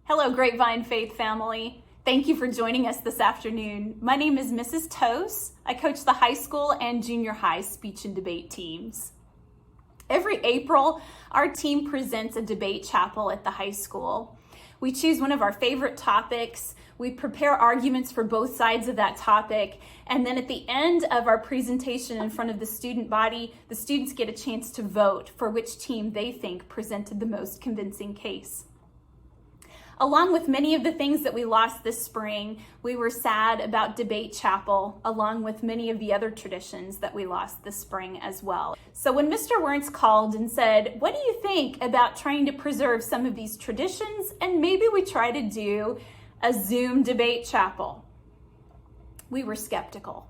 Hello, Grapevine Faith family. Thank you for joining us this afternoon. My name is Mrs. Tose. I coach the high school and junior high speech and debate teams. Every April, our team presents a debate chapel at the high school. We choose one of our favorite topics. We prepare arguments for both sides of that topic. And then at the end of our presentation in front of the student body, the students get a chance to vote for which team they think presented the most convincing case. Along with many of the things that we lost this spring, we were sad about Debate Chapel, along with many of the other traditions that we lost this spring as well. So when Mr. Wernz called and said, "What do you think about trying to preserve some of these traditions and maybe we try to do a Zoom Debate Chapel?" We were skeptical.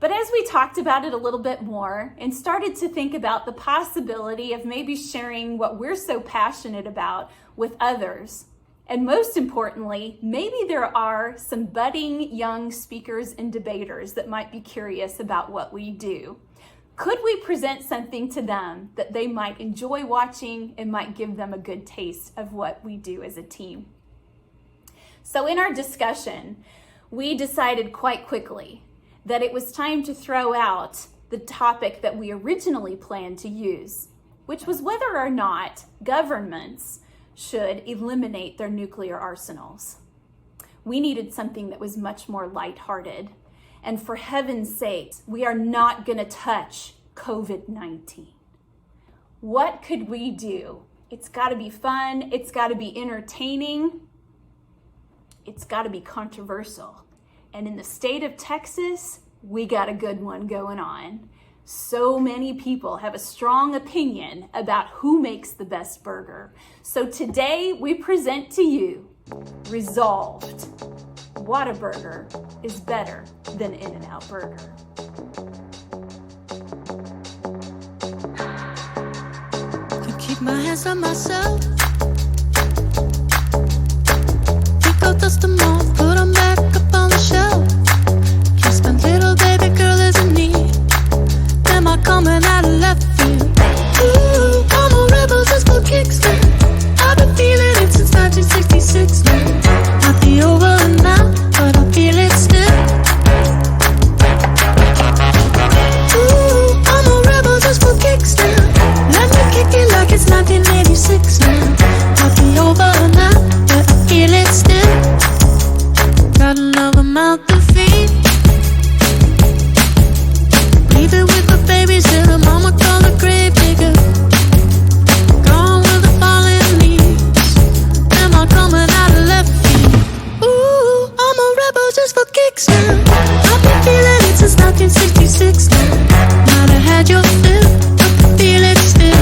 But as we talked about it a little bit more and started to think about the possibility of maybe sharing what we're so passionate about with others, and most importantly, maybe there are some budding young speakers and debaters that might be curious about what we do. Could we present something to them that they might enjoy watching and might give them a good taste of what we do as a team? So in our discussion, we decided quite quickly that it was time to throw out the topic that we originally planned to use, which was whether or not governments should eliminate their nuclear arsenals. We needed something that was much more lighthearted. And for heaven's sake, we are not going to touch COVID-19. What could we do? It's got to be fun. It's got to be entertaining. It's got to be controversial. And in the state of Texas, we got a good one going on. So many people have a strong opinion about who makes the best burger. So today we present to you Resolved. Whataburger is better than In-N-Out Burger. I keep my hands on myself. Think I'll dust them off, put them back up on the shelf. Guess my little baby girl is in need. Am I coming out of left field? Ooh, I'm a rebel just for kicks now. I've been feeling it since 1966 now. Might be over and now, but I feel it still. Ooh, I'm a rebel just for kicks now. Let me kick it like it's 1986 now. Might be over and now, but I feel it still. Got another mouth to feed. Leaving with the babysitter, mama call the grave digger. Gone with the fallen leaves. Am I coming out of left field? Ooh, I'm a rebel just for kicks now. I've been feeling it since 1966 now. Might have had your fill, but I feel it still.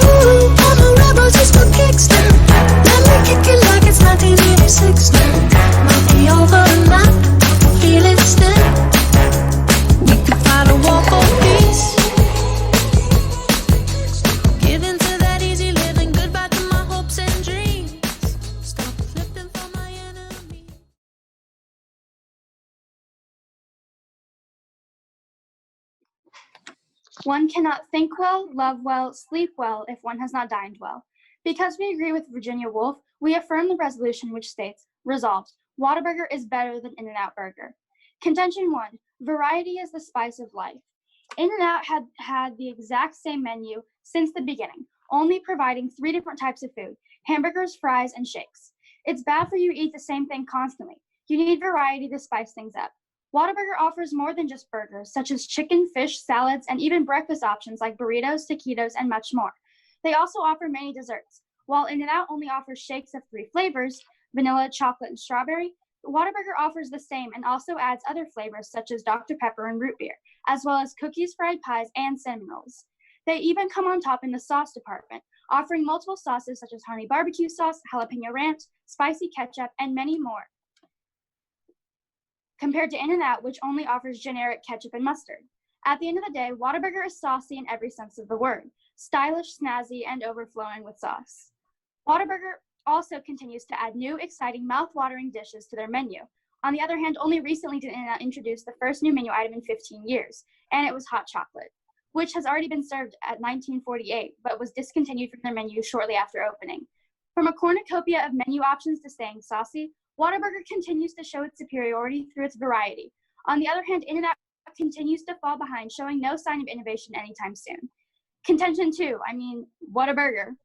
Ooh, I'm a rebel just for kicks now. Let me kick it like it's 1986 now. Might be over now. Feel it still. We could fight a war for peace. Give in to that easy living. Goodbye to my hopes and dreams. Stop flipping for my enemy. One cannot think well, love well, sleep well if one has not dined well. Because we agree with Virginia Woolf, we affirm the resolution which states, Resolved, Whataburger is better than In-N-Out Burger. Contention 1, variety is the spice of life. In-N-Out had the exact same menu since the beginning, only providing 3 different types of food, hamburgers, fries, and shakes. It's bad for you to eat the same thing constantly. You need variety to spice things up. Whataburger offers more than just burgers, such as chicken, fish, salads, and even breakfast options like burritos, taquitos, and much more. They also offer many desserts. While In-N-Out only offers shakes of 3 flavors, vanilla, chocolate, and strawberry, Whataburger offers the same and also adds other flavors such as Dr. Pepper and root beer, as well as cookies, fried pies, and cinnamon rolls. They even come on top in the sauce department, offering multiple sauces such as honey barbecue sauce, jalapeno ranch, spicy ketchup, and many more, compared to In-N-Out, which only offers generic ketchup and mustard. At the end of the day, Whataburger is saucy in every sense of the word, stylish, snazzy, and overflowing with sauce. Whataburger also continues to add new, exciting, mouth-watering dishes to their menu. On the other hand, only recently did In-N-Out introduce the first new menu item in 15 years, and it was hot chocolate. which has already been served at 1948, but was discontinued from their menu shortly after opening. From a cornucopia of menu options to staying saucy, Whataburger continues to show its superiority through its variety. On the other hand, In-N-Out continues to fall behind, showing no sign of innovation anytime soon. Contention 2, Whataburger.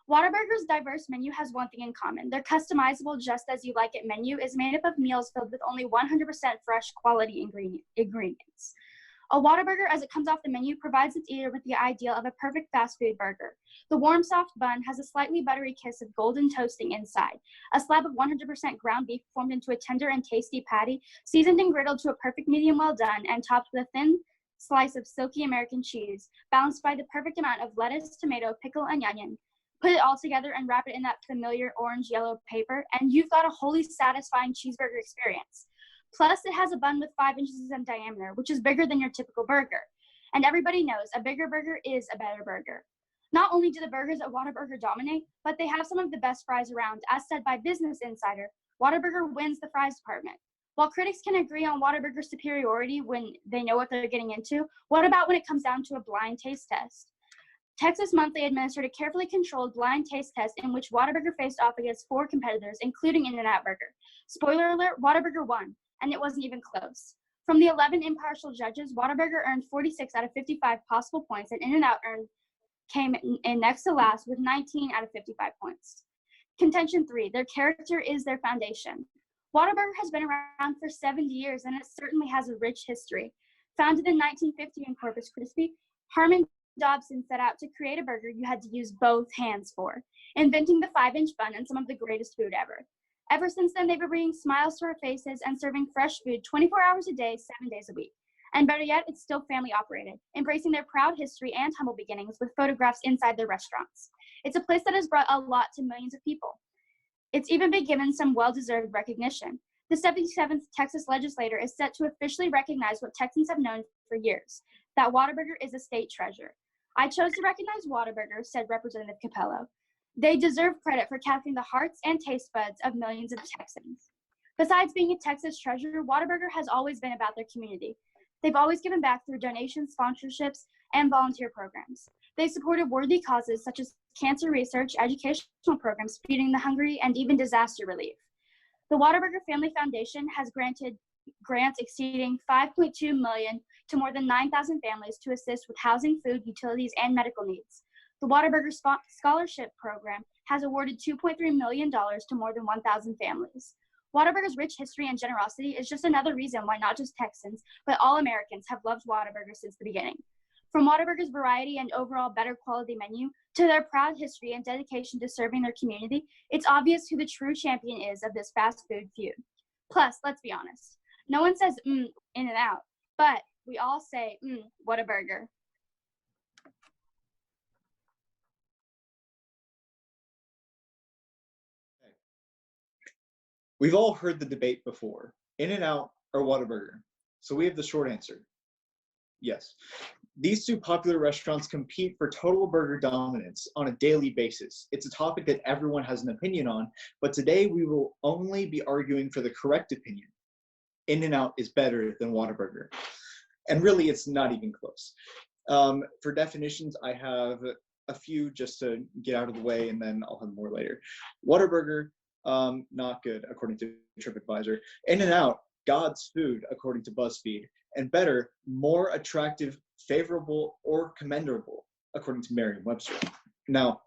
Whataburger's diverse menu has one thing in common. Their customizable just as you like it menu is made up of meals filled with only 100% fresh quality ingredients. A Whataburger, as it comes off the menu, provides its eater with the ideal of a perfect fast food burger. The warm, soft bun has a slightly buttery kiss of golden toasting inside. A slab of 100% ground beef formed into a tender and tasty patty, seasoned and griddled to a perfect medium well done, and topped with a thin slice of silky American cheese, balanced by the perfect amount of lettuce, tomato, pickle, and onion. Put it all together and wrap it in that familiar orange-yellow paper, and you've got a wholly satisfying cheeseburger experience. Plus, it has a bun with 5 inches in diameter, which is bigger than your typical burger. And everybody knows a bigger burger is a better burger. Not only do the burgers at Whataburger dominate, but they have some of the best fries around. As said by Business Insider, Whataburger wins the fries department. While critics can agree on Whataburger's superiority when they know what they're getting into, what about when it comes down to a blind taste test? Texas Monthly administered a carefully controlled blind taste test in which Whataburger faced off against 4 competitors, including In-N-Out Burger. Spoiler alert, Whataburger won, and it wasn't even close. From the 11 impartial judges, Whataburger earned 46 out of 55 possible points, and In-N-Out came in next to last with 19 out of 55 points. Contention 3, their character is their foundation. Whataburger has been around for 70 years, and it certainly has a rich history. Founded in 1950 in Corpus Christi, Harmon Dobson set out to create a burger you had to use both hands for, inventing the 5-inch bun and some of the greatest food ever. Ever since then, they've been bringing smiles to our faces and serving fresh food 24 hours a day, 7 days a week. And better yet, it's still family operated, embracing their proud history and humble beginnings with photographs inside their restaurants. It's a place that has brought a lot to millions of people. It's even been given some well-deserved recognition. The 77th Texas legislature is set to officially recognize what Texans have known for years, that Whataburger is a state treasure. I chose to recognize Whataburger, said Representative Capello. They deserve credit for capturing the hearts and taste buds of millions of Texans. Besides being a Texas treasure, Whataburger has always been about their community. They've always given back through donations, sponsorships, and volunteer programs. They supported worthy causes such as cancer research, educational programs, feeding the hungry, and even disaster relief. The Whataburger Family Foundation has granted grants exceeding $5.2 million to more than 9,000 families to assist with housing, food, utilities, and medical needs. The Whataburger Scholarship Program has awarded $2.3 million to more than 1,000 families. Whataburger's rich history and generosity is just another reason why not just Texans, but all Americans have loved Whataburger since the beginning. From Whataburger's variety and overall better quality menu to their proud history and dedication to serving their community, it's obvious who the true champion is of this fast food feud. Plus, let's be honest, no one says In-N-Out, but we all say Whataburger. We've all heard the debate before, In-N-Out or Whataburger. So we have the short answer. Yes. These two popular restaurants compete for total burger dominance on a daily basis. It's a topic that everyone has an opinion on, but today we will only be arguing for the correct opinion. In-N-Out is better than Whataburger. And really, it's not even close. For definitions, I have a few just to get out of the way, and then I'll have more later. Whataburger, not good, according to TripAdvisor. In-N-Out, God's food, according to BuzzFeed. And better, more attractive, favorable, or commendable, according to Merriam-Webster. Now,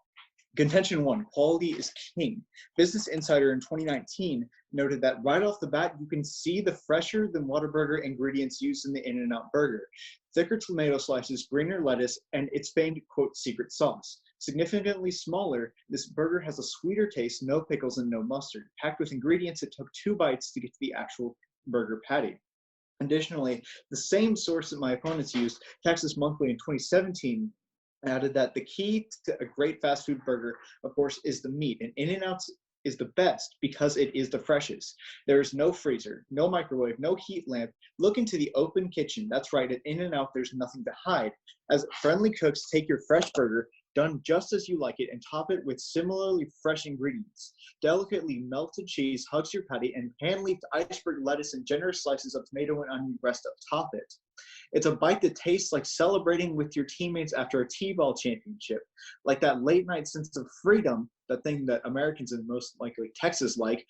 contention 1, quality is king. Business Insider in 2019 noted that right off the bat, you can see the fresher than Whataburger ingredients used in the In-N-Out burger. Thicker tomato slices, greener lettuce, and its famed, quote, secret sauce. Significantly smaller, this burger has a sweeter taste, no pickles, and no mustard, packed with ingredients that took 2 bites to get to the actual burger patty. Additionally, the same source that my opponents used, Texas Monthly in 2017, added that the key to a great fast food burger, of course, is the meat, and In-N-Out's is the best because it is the freshest. There is no freezer, no microwave, no heat lamp. Look into the open kitchen. That's right, at In-N-Out, there's nothing to hide, as friendly cooks take your fresh burger, done just as you like it, and top it with similarly fresh ingredients. Delicately melted cheese hugs your patty, and hand-leafed iceberg lettuce and generous slices of tomato and onion rest atop it. It's a bite that tastes like celebrating with your teammates after a T-ball championship, like that late night sense of freedom, that thing that Americans and most likely Texas like,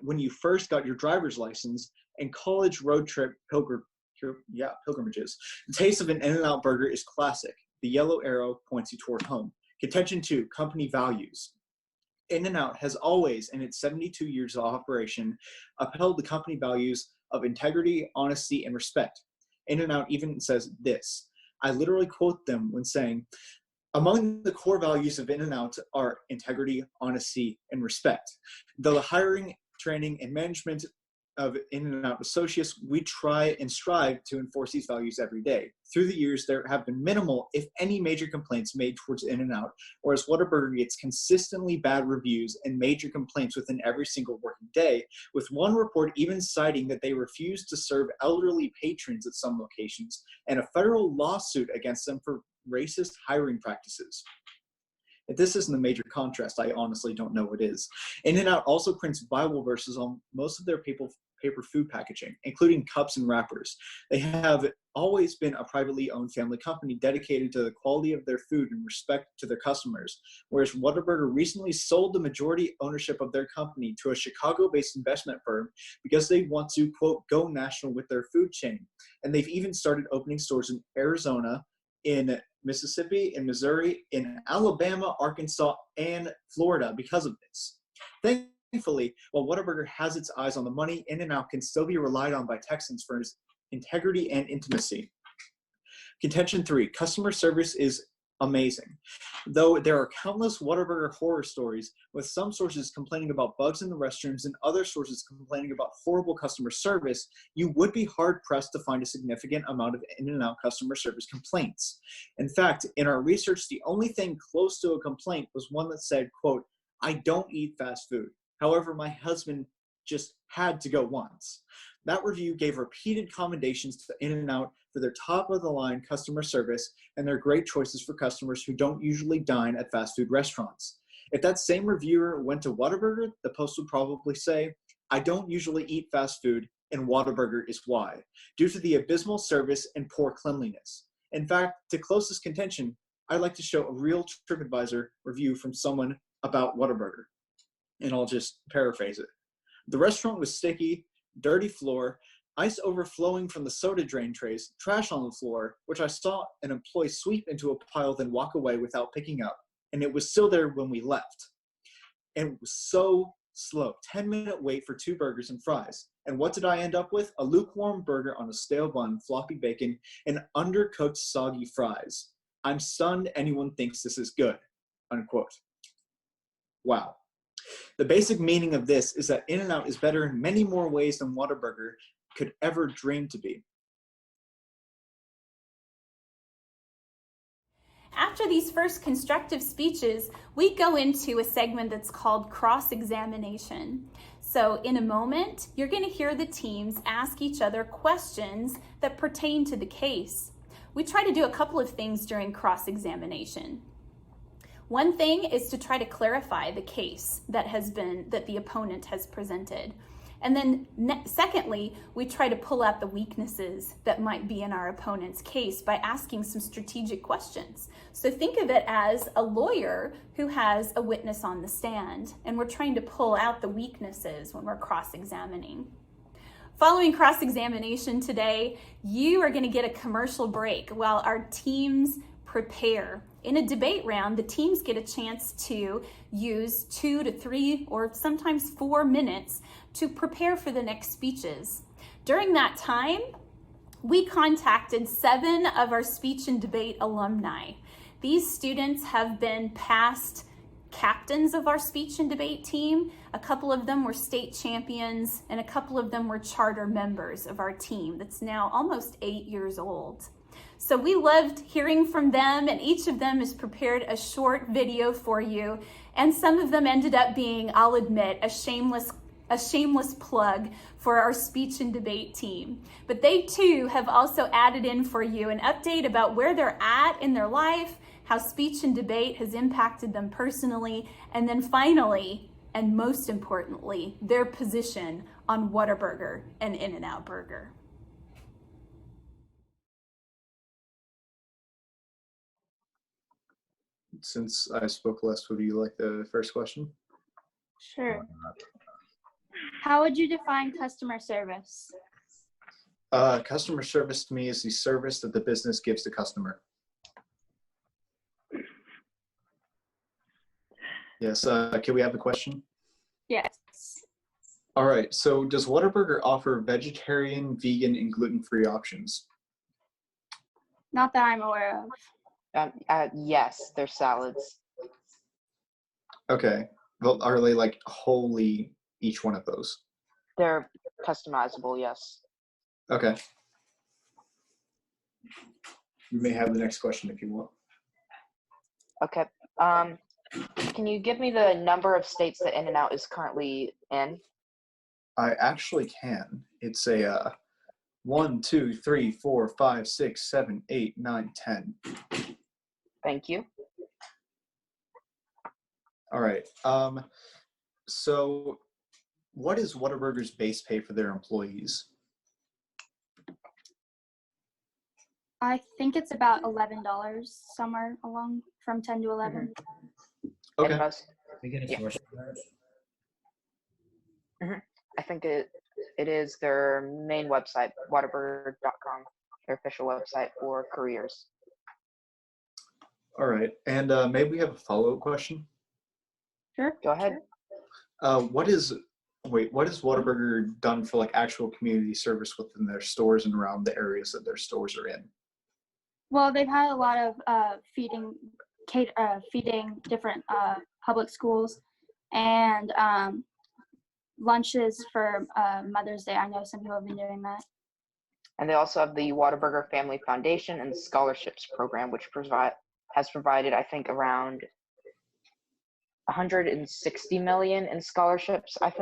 when you first got your driver's license, and college road trip pilgrimages. The taste of an In-N-Out burger is classic. The yellow arrow points you toward home. Contention 2, company values. In-N-Out has always, in its 72 years of operation, upheld the company values of integrity, honesty, and respect. In-N-Out even says this. I literally quote them when saying, among the core values of In-N-Out are integrity, honesty, and respect. Though the hiring, training, and management of In-N-Out associates, we try and strive to enforce these values every day. Through the years, there have been minimal, if any, major complaints made towards In-N-Out, whereas Whataburger gets consistently bad reviews and major complaints within every single working day, with one report even citing that they refuse to serve elderly patrons at some locations, and a federal lawsuit against them for racist hiring practices. If this isn't a major contrast, I honestly don't know what is. In-N-Out also prints Bible verses on most of their paper food packaging, including cups and wrappers. They have always been a privately owned family company dedicated to the quality of their food and respect to their customers, whereas Whataburger recently sold the majority ownership of their company to a Chicago-based investment firm because they want to, quote, go national with their food chain. And they've even started opening stores in Arizona, in Mississippi, in Missouri, in Alabama, Arkansas, and Florida because of this. Thankfully, while Whataburger has its eyes on the money, In-N-Out can still be relied on by Texans for its integrity and intimacy. Contention 3, customer service is amazing. Though there are countless Whataburger horror stories, with some sources complaining about bugs in the restrooms and other sources complaining about horrible customer service, you would be hard-pressed to find a significant amount of In-N-Out customer service complaints. In fact, in our research, the only thing close to a complaint was one that said, quote, I don't eat fast food. However, my husband just had to go once. That review gave repeated commendations to In-N-Out for their top-of-the-line customer service and their great choices for customers who don't usually dine at fast food restaurants. If that same reviewer went to Whataburger, the post would probably say, I don't usually eat fast food, and Whataburger is why, due to the abysmal service and poor cleanliness. In fact, to close this contention, I'd like to show a real TripAdvisor review from someone about Whataburger, and I'll just paraphrase it. The restaurant was sticky, dirty floor, ice overflowing from the soda drain trays, trash on the floor, which I saw an employee sweep into a pile then walk away without picking up, and it was still there when we left. And it was so slow, 10-minute wait for 2 burgers and fries. And what did I end up with? A lukewarm burger on a stale bun, floppy bacon, and undercooked soggy fries. I'm stunned anyone thinks this is good, unquote. Wow. The basic meaning of this is that In-N-Out is better in many more ways than Whataburger could ever dream to be. After these first constructive speeches, we go into a segment that's called cross-examination. So in a moment, you're going to hear the teams ask each other questions that pertain to the case. We try to do a couple of things during cross-examination. One thing is to try to clarify the case that the opponent has presented. And then secondly, we try to pull out the weaknesses that might be in our opponent's case by asking some strategic questions. So think of it as a lawyer who has a witness on the stand, and we're trying to pull out the weaknesses when we're cross-examining. Following cross-examination today, you are going to get a commercial break while our teams prepare. In a debate round, the teams get a chance to use 2 to 3 or sometimes 4 minutes to prepare for the next speeches. During that time, we contacted 7 of our speech and debate alumni. These students have been past captains of our speech and debate team. A couple of them were state champions, and a couple of them were charter members of our team that's now almost 8 years old. So we loved hearing from them, and each of them has prepared a short video for you. And some of them ended up being, I'll admit, a shameless plug for our speech and debate team. But they too have also added in for you an update about where they're at in their life, how speech and debate has impacted them personally, and then finally, and most importantly, their position on Whataburger and In-N-Out Burger. since I spoke less, would you like the first question? Sure. How would you define customer service? Customer service to me is the service that the business gives the customer. Yes, can we have the question? Yes. All right, so does Whataburger offer vegetarian, vegan, and gluten-free options? Not that I'm aware of. Yes, they're salads. Okay, well, are they like wholly each one of those? They're customizable, yes. Okay. You may have the next question if you want. Okay. Can you give me the number of states that In-N-Out is currently in? I actually can. It's a 1, 2, 3, 4, 5, 6, 7, 8, 9, 10. Thank you. All right. So what is Whataburger's base pay for their employees? I think it's about $11, somewhere along from 10 to 11. Okay. And most, We get a Yeah. source. I think it is their main website, whataburger.com, their official website for careers. All right. And maybe we have a follow-up question. Sure. Go ahead. What is Whataburger done for like actual community service within their stores and around the areas that their stores are in? Well, they've had a lot of feeding different public schools and lunches for Mother's Day. I know some people have been doing that. And they also have the Whataburger Family Foundation and Scholarships Program, which has provided, I think, around 160 million in scholarships, I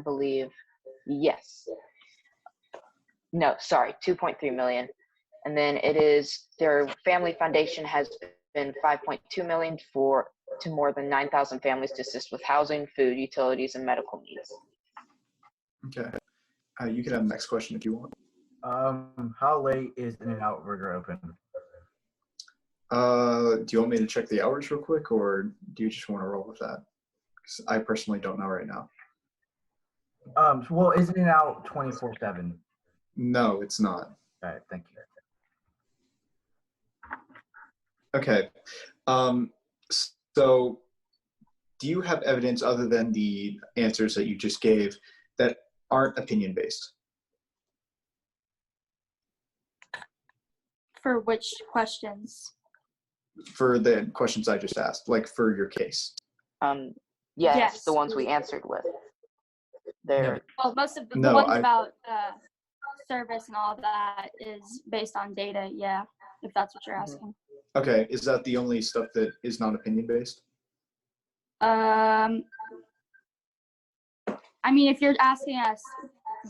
believe. Yes. No, sorry, 2.3 million. And then their family foundation has been 5.2 million to more than 9,000 families to assist with housing, food, utilities, and medical needs. Okay. You can have the next question if you want. How late is In-N-Out Burger open? Do you want me to check the hours real quick, or do you just want to roll with that? 'Cause I personally don't know right now. Well, is In-N-Out 24/7? No, it's not. All right, thank you. Okay. So do you have evidence other than the answers that you just gave that aren't opinion based? For which questions? For the questions I just asked, like for your case. Yes, Yes. the ones we answered with. They're Well, most of the No, ones I- about service and all of that is based on data. Yeah, if that's what you're asking. Okay, is that the only stuff that is not opinion based? I mean, if you're asking us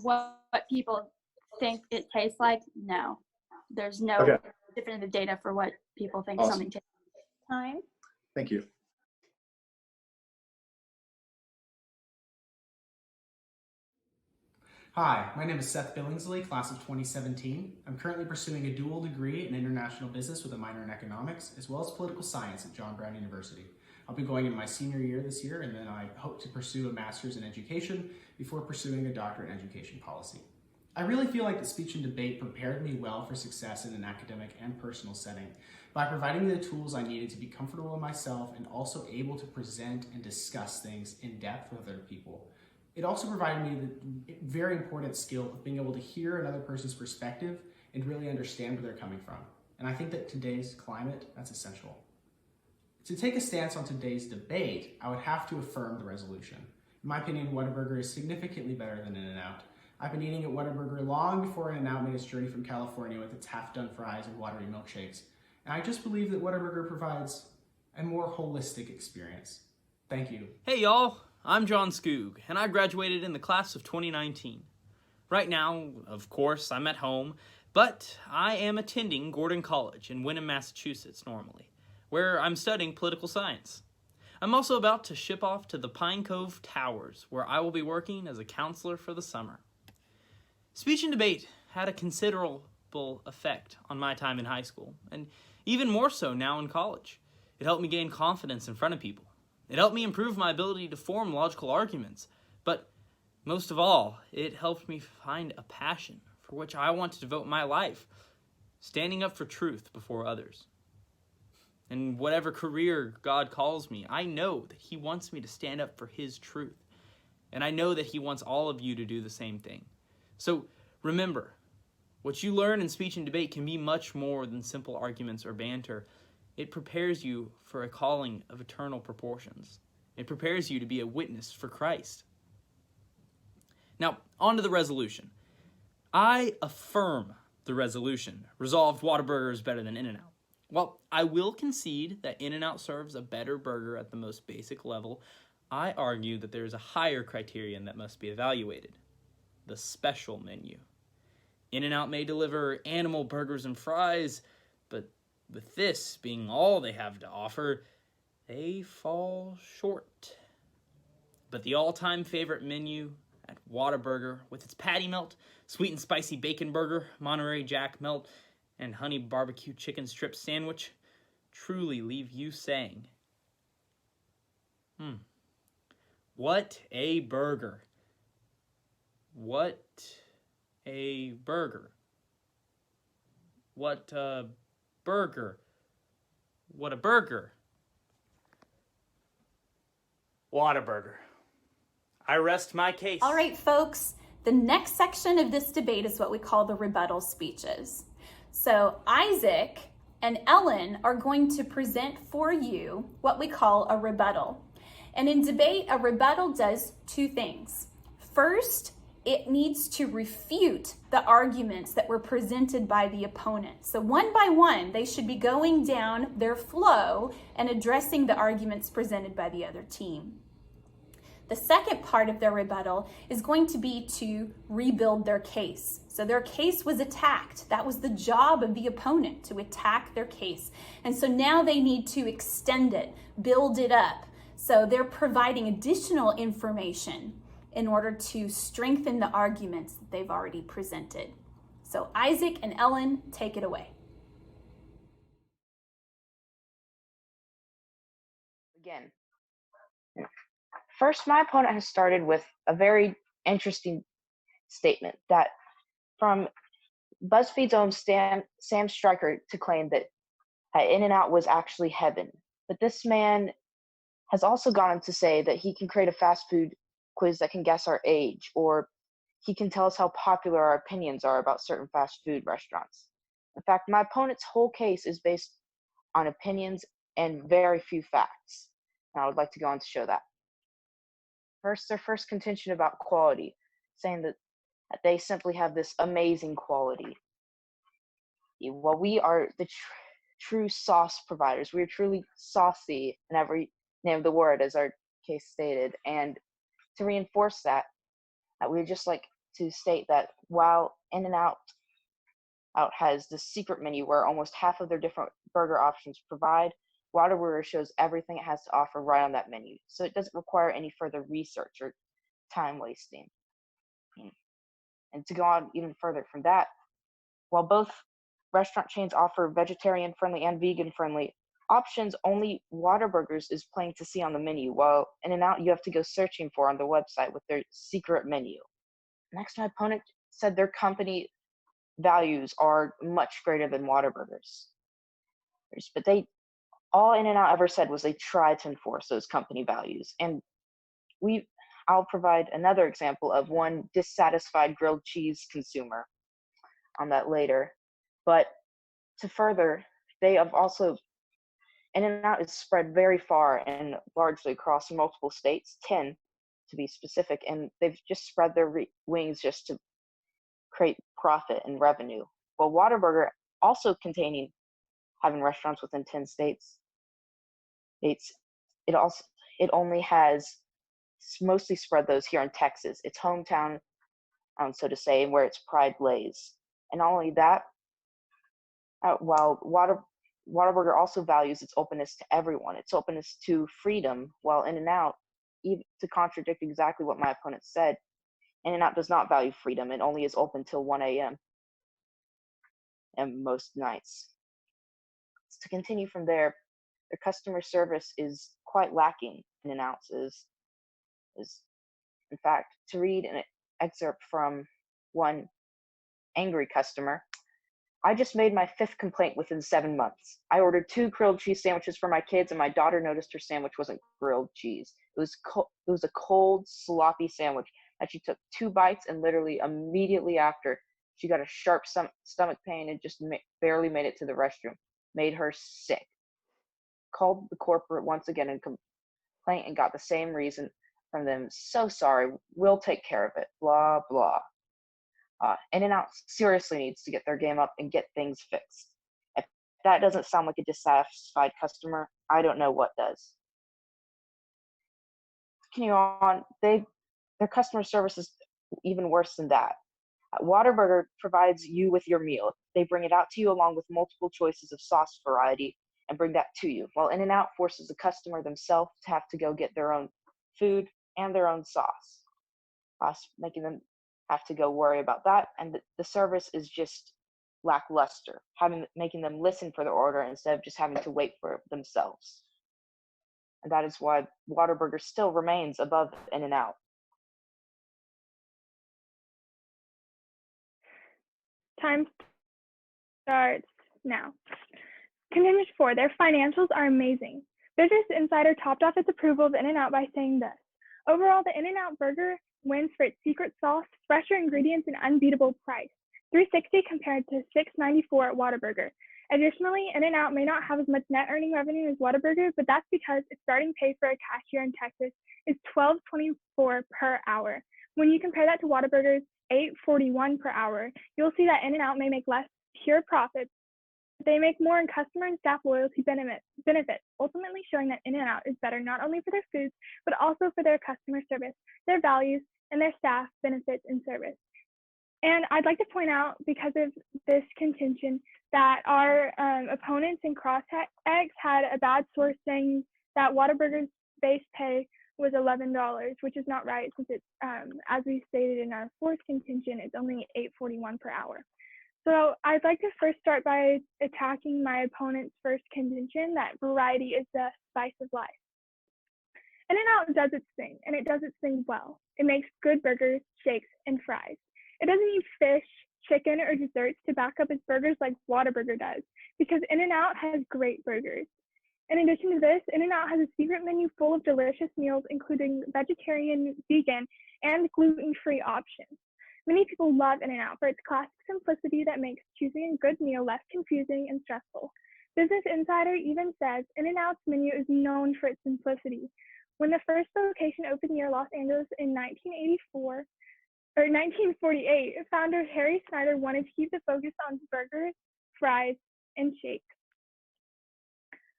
what people think it tastes like, no, there's no Okay. definitive data for what people think Awesome. something tastes like. Time. Thank you. Hi, my name is Seth Billingsley, class of 2017. I'm currently pursuing a dual degree in international business with a minor in economics, as well as political science at John Brown University. I'll be going in my senior year this year, and then I hope to pursue a master's in education before pursuing a doctorate in education policy. I really feel like the speech and debate prepared me well for success in an academic and personal setting by providing me the tools I needed to be comfortable in myself and also able to present and discuss things in depth with other people. It also provided me the very important skill of being able to hear another person's perspective and really understand where they're coming from. And I think that today's climate, that's essential. To take a stance on today's debate, I would have to affirm the resolution. In my opinion, Whataburger is significantly better than In-N-Out. I've been eating at Whataburger long before In-N-Out made its journey from California with its half-done fries and watery milkshakes. And I just believe that Whataburger provides a more holistic experience. Thank you. Hey y'all, I'm John Skoog, and I graduated in the class of 2019. Right now, of course, I'm at home, but I am attending Gordon College in Wyndham, Massachusetts normally, where I'm studying political science. I'm also about to ship off to the Pine Cove Towers, where I will be working as a counselor for the summer. Speech and debate had a considerable effect on my time in high school, and even more so now in college. It helped me gain confidence in front of people. It helped me improve my ability to form logical arguments. But most of all, it helped me find a passion for which I want to devote my life, standing up for truth before others. In whatever career God calls me, I know that He wants me to stand up for His truth. And I know that He wants all of you to do the same thing. So remember, what you learn in speech and debate can be much more than simple arguments or banter. It prepares you for a calling of eternal proportions. It prepares you to be a witness for Christ. Now, on to the resolution. I affirm the resolution. Resolved, Whataburger is better than In-N-Out. While I will concede that In-N-Out serves a better burger at the most basic level, I argue that there is a higher criterion that must be evaluated: the special menu. In-N-Out may deliver animal burgers and fries, but with this being all they have to offer, they fall short. But the all-time favorite menu at Whataburger, with its patty melt, sweet and spicy bacon burger, Monterey Jack melt, and honey barbecue chicken strip sandwich, truly leave you saying, what a burger. What a burger. What a burger. What a burger. Whataburger. I rest my case. All right, folks, the next section of this debate is what we call the rebuttal speeches. So Isaac and Ellen are going to present for you what we call a rebuttal. And in debate, a rebuttal does two things. First, it needs to refute the arguments that were presented by the opponent. So one by one, they should be going down their flow and addressing the arguments presented by the other team. The second part of their rebuttal is going to be to rebuild their case. So their case was attacked. That was the job of the opponent, to attack their case. And so now they need to extend it, build it up. So they're providing additional information in order to strengthen the arguments that they've already presented. So Isaac and Ellen, take it away. Again, first, my opponent has started with a very interesting statement that from BuzzFeed's own Sam Stryker to claim that In-N-Out was actually heaven. But this man has also gone on to say that he can create a fast food quiz that can guess our age, or he can tell us how popular our opinions are about certain fast food restaurants. In fact, my opponent's whole case is based on opinions and very few facts. And I would like to go on to show that. First, their first contention about quality, saying that they simply have this amazing quality. Well, we are the true sauce providers. We are truly saucy in every name of the word, as our case stated. And to reinforce that, we would just like to state that while In-N-Out has the secret menu where almost half of their different burger options provide, Whataburger shows everything it has to offer right on that menu. So it doesn't require any further research or time wasting. And to go on even further from that, while both restaurant chains offer vegetarian-friendly and vegan-friendly options, only Whataburgers is plain to see on the menu, while In-N-Out you have to go searching for on their website with their secret menu. Next, my opponent said their company values are much greater than Whataburgers. But all In-N-Out ever said was they tried to enforce those company values. And I'll provide another example of one dissatisfied grilled cheese consumer on that later. But to further, they have also, In-N-Out is spread very far and largely across multiple states, 10 to be specific, and they've just spread their wings just to create profit and revenue. While Whataburger, also having restaurants within 10 states, it only has mostly spread those here in Texas, its hometown, so to say, where its pride lays. And not only that, while Whataburger also values its openness to everyone, its openness to freedom, while In-N-Out, even to contradict exactly what my opponent said, In-N-Out does not value freedom. It only is open till 1 a.m. and most nights. To continue from there, Their customer service is quite lacking. In-N-Out's is in fact, to read an excerpt from one angry customer. I just made my 5th complaint within 7 months. I ordered 2 grilled cheese sandwiches for my kids, and my daughter noticed her sandwich wasn't grilled cheese. It was a cold, sloppy sandwich that she took 2 bites, and literally immediately after, she got a sharp stomach pain and just barely made it to the restroom. Made her sick. Called the corporate once again and complaint and got the same reason from them. So sorry, we'll take care of it. Blah, blah. In-N-Out seriously needs to get their game up and get things fixed. If that doesn't sound like a dissatisfied customer, I don't know what does. Continue on, their customer service is even worse than that. Whataburger provides you with your meal. They bring it out to you along with multiple choices of sauce variety and bring that to you, while In-N-Out forces the customer themselves to have to go get their own food and their own sauce, making them have to go worry about that, and the service is just lackluster, making them listen for the order instead of just having to wait for it themselves. And that is why Whataburger still remains above In-N-Out. Time starts now. Contingent 4, their financials are amazing. Business Insider topped off its approval of In-N-Out by saying this: overall, the In-N-Out burger wins for its secret sauce, fresher ingredients, and unbeatable price. $3.60 compared to $6.94 at Whataburger. Additionally, In-N-Out may not have as much net earning revenue as Whataburger, but that's because its starting pay for a cashier in Texas is $12.24 per hour. When you compare that to Whataburger's $8.41 per hour, you'll see that In-N-Out may make less pure profits, but they make more in customer and staff loyalty benefits, ultimately showing that In-N-Out is better not only for their foods, but also for their customer service, their values, and their staff benefits and service. And I'd like to point out, because of this contention, that our opponents in Cross-X had a bad source saying that Whataburger's base pay was $11, which is not right, since it's, as we stated in our 4th contention, it's only $8.41 per hour. So I'd like to first start by attacking my opponent's first contention, that variety is the spice of life. In-N-Out does its thing, and it does its thing well. It makes good burgers, shakes, and fries. It doesn't use fish, chicken, or desserts to back up its burgers like Whataburger does, because In-N-Out has great burgers. In addition to this, In-N-Out has a secret menu full of delicious meals, including vegetarian, vegan, and gluten-free options. Many people love In-N-Out for its classic simplicity that makes choosing a good meal less confusing and stressful. Business Insider even says In-N-Out's menu is known for its simplicity. When the first location opened near Los Angeles in 1948, founder Harry Snyder wanted to keep the focus on burgers, fries, and shakes.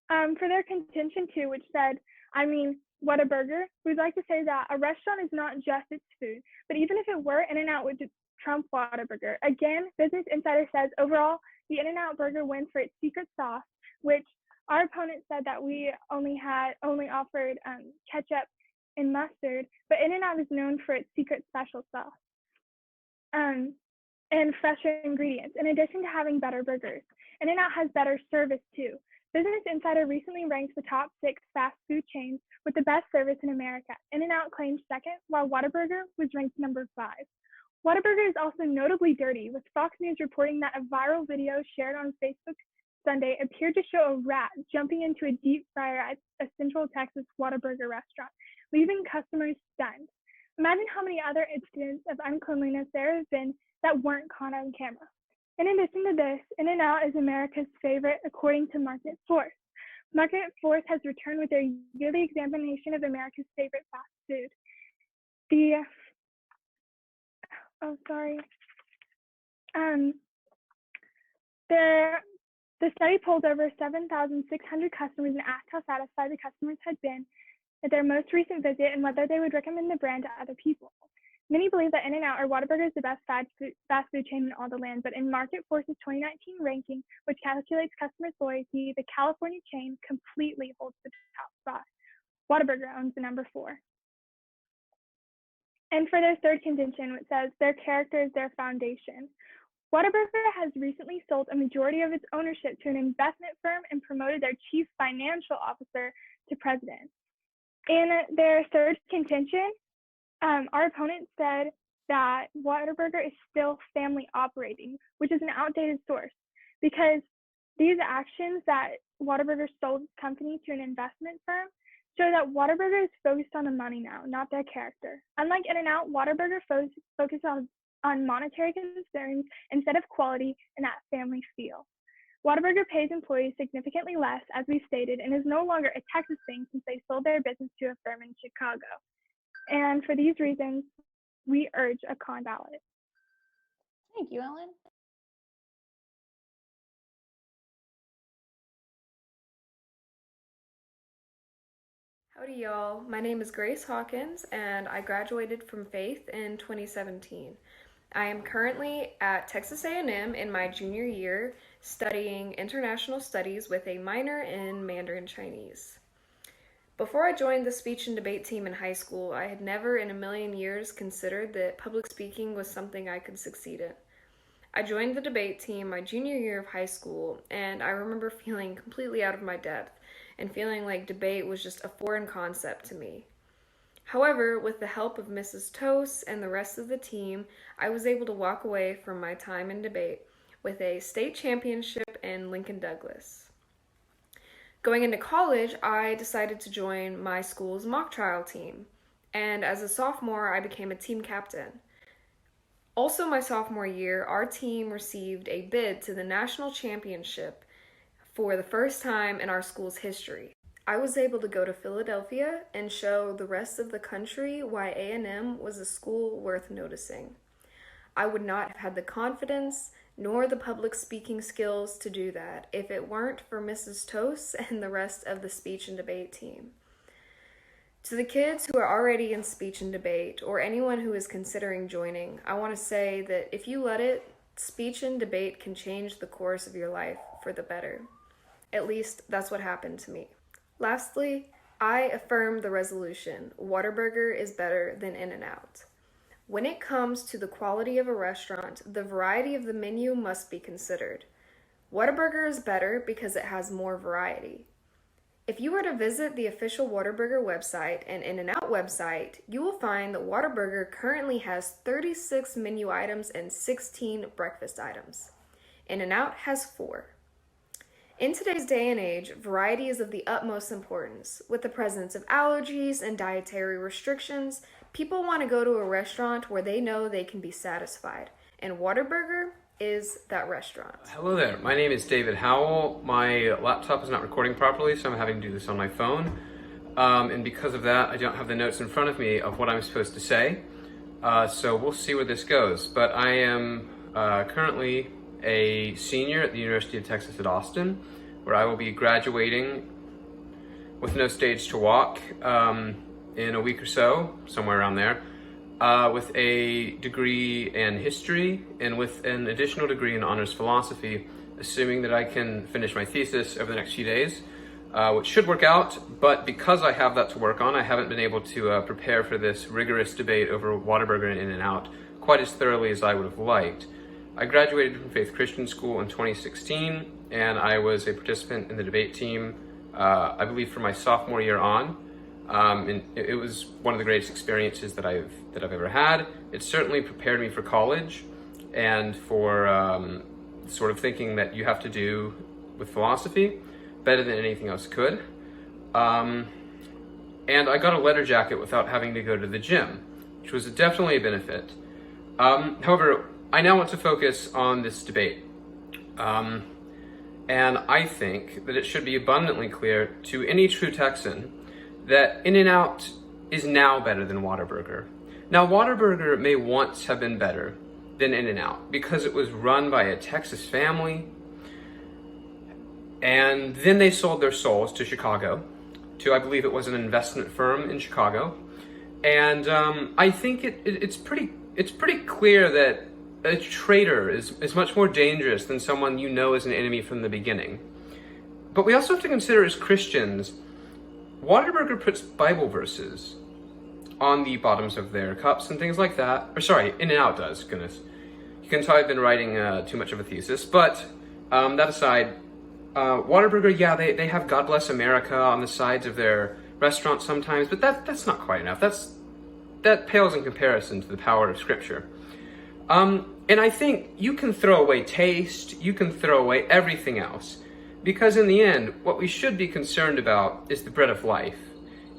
For their contention too, which said, Whataburger, we'd like to say that a restaurant is not just its food, but even if it were, In-N-Out would trump Whataburger. Again, Business Insider says overall, the In-N-Out burger wins for its secret sauce, which our opponent said that we only offered ketchup and mustard, but In-N-Out is known for its secret special sauce and fresher ingredients, in addition to having better burgers. In-N-Out has better service too. Business Insider recently ranked the top 6 fast food chains with the best service in America. In-N-Out claimed second, while Whataburger was ranked number 5. Whataburger is also notably dirty, with Fox News reporting that a viral video shared on Facebook Sunday appeared to show a rat jumping into a deep fryer at a Central Texas Whataburger restaurant, leaving customers stunned. Imagine how many other incidents of uncleanliness there have been that weren't caught on camera. In addition to this, In-N-Out is America's favorite, according to Market Force. Market Force has returned with their yearly examination of America's favorite fast food. The study polled over 7,600 customers and asked how satisfied the customers had been at their most recent visit and whether they would recommend the brand to other people. Many believe that In-N-Out or Whataburger is the best fast food chain in all the land, but in Market Force's 2019 ranking, which calculates customers' loyalty, the California chain completely holds the top spot. Whataburger owns the number 4. And for their third contention, which says their character is their foundation. Whataburger has recently sold a majority of its ownership to an investment firm and promoted their chief financial officer to president. In their third contention, our opponent said that Whataburger is still family operating, which is an outdated source because these actions that Whataburger sold its company to an investment firm show that Whataburger is focused on the money now, not their character. Unlike In-N-Out, Whataburger focuses on monetary concerns instead of quality and that family feel. Whataburger pays employees significantly less, as we stated, and is no longer a Texas thing since they sold their business to a firm in Chicago. And for these reasons, we urge a con ballot. Thank you, Ellen. Howdy y'all, my name is Grace Hawkins and I graduated from Faith in 2017. I am currently at Texas A&M in my junior year studying international studies with a minor in Mandarin Chinese. Before I joined the speech and debate team in high school, I had never in a million years considered that public speaking was something I could succeed in. I joined the debate team my junior year of high school and I remember feeling completely out of my depth and feeling like debate was just a foreign concept to me. However, with the help of Mrs. Toast and the rest of the team, I was able to walk away from my time in debate with a state championship in Lincoln Douglas. Going into college, I decided to join my school's mock trial team, and as a sophomore, I became a team captain. Also my sophomore year, our team received a bid to the national championship for the first time in our school's history. I was able to go to Philadelphia and show the rest of the country why A&M was a school worth noticing. I would not have had the confidence nor the public speaking skills to do that if it weren't for Mrs. Toast and the rest of the speech and debate team. To the kids who are already in speech and debate, or anyone who is considering joining, I want to say that if you let it, speech and debate can change the course of your life for the better. At least, that's what happened to me. Lastly, I affirm the resolution, Whataburger is better than In-N-Out. When it comes to the quality of a restaurant, the variety of the menu must be considered. Whataburger is better because it has more variety. If you were to visit the official Whataburger website and In-N-Out website, you will find that Whataburger currently has 36 menu items and 16 breakfast items. In-N-Out has 4. In today's day and age, variety is of the utmost importance. With the presence of allergies and dietary restrictions, people want to go to a restaurant where they know they can be satisfied, and Whataburger is that restaurant. Hello there, my name is David Howell. My laptop is not recording properly, so I'm having to do this on my phone. And because of that, I don't have the notes in front of me of what I'm supposed to say. So we'll see where this goes. But I am currently a senior at the University of Texas at Austin, where I will be graduating with no stage to walk in a week or so, somewhere around there, with a degree in history and with an additional degree in honors philosophy, assuming that I can finish my thesis over the next few days, which should work out. But because I have that to work on, I haven't been able to prepare for this rigorous debate over Whataburger and In-N-Out quite as thoroughly as I would have liked. I graduated from Faith Christian School in 2016, and I was a participant in the debate team, I believe, from my sophomore year on. And it was one of the greatest experiences that I've ever had. It certainly prepared me for college and for sort of thinking that you have to do with philosophy better than anything else could. And I got a letter jacket without having to go to the gym, which was definitely a benefit. However, I now want to focus on this debate. And I think that it should be abundantly clear to any true Texan that In-N-Out is now better than Whataburger. Now, Whataburger may once have been better than In-N-Out because it was run by a Texas family, and then they sold their souls to Chicago, to, I believe it was an investment firm in Chicago. And I think it's pretty clear that a traitor is much more dangerous than someone you know is an enemy from the beginning. But we also have to consider, as Christians, Whataburger puts Bible verses on the bottoms of their cups and things like that. Or sorry, In-N-Out does, goodness. You You can tell I've been writing too much of a thesis, but that aside, Whataburger, yeah, they have God Bless America on the sides of their restaurants sometimes, but that's not quite enough. That pales in comparison to the power of Scripture. And I think you can throw away taste, you can throw away everything else, because in the end, what we should be concerned about is the bread of life.